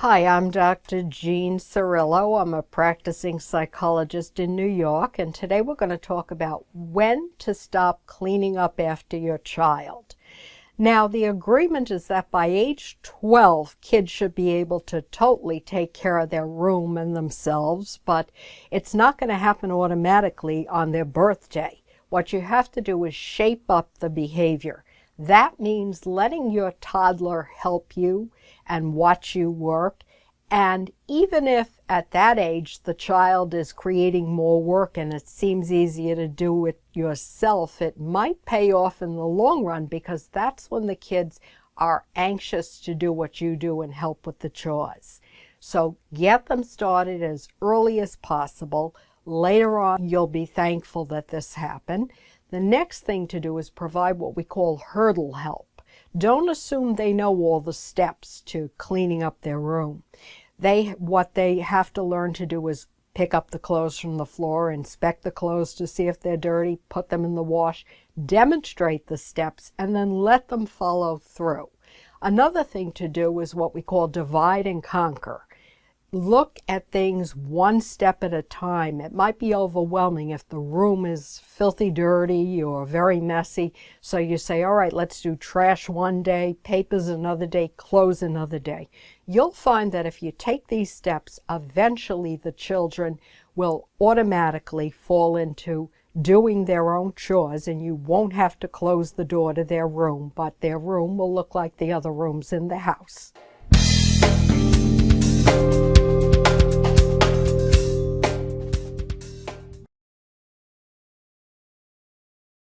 Hi, I'm Dr. Jean Cirillo. I'm a practicing psychologist in New York, and today we're going to talk about when to stop cleaning up after your child. Now, the agreement is that by age 12, kids should be able to totally take care of their room and themselves, but it's not going to happen automatically on their birthday. What you have to do is shape up the behavior. That means letting your toddler help you and watch you work. And even if at that age the child is creating more work and it seems easier to do it yourself, it might pay off in the long run, because that's when the kids are anxious to do what you do and help with the chores. So get them started as early as possible. Later on, you'll be thankful that this happened. The next thing to do is provide what we call hurdle help. Don't assume they know all the steps to cleaning up their room. What they have to learn to do is pick up the clothes from the floor, inspect the clothes to see if they're dirty, put them in the wash, demonstrate the steps, and then let them follow through. Another thing to do is what we call divide and conquer. Look at things one step at a time. It might be overwhelming if the room is filthy dirty or very messy. So you say, all right, let's do trash one day, papers another day, clothes another day. You'll find that if you take these steps, eventually the children will automatically fall into doing their own chores, and you won't have to close the door to their room, but their room will look like the other rooms in the house.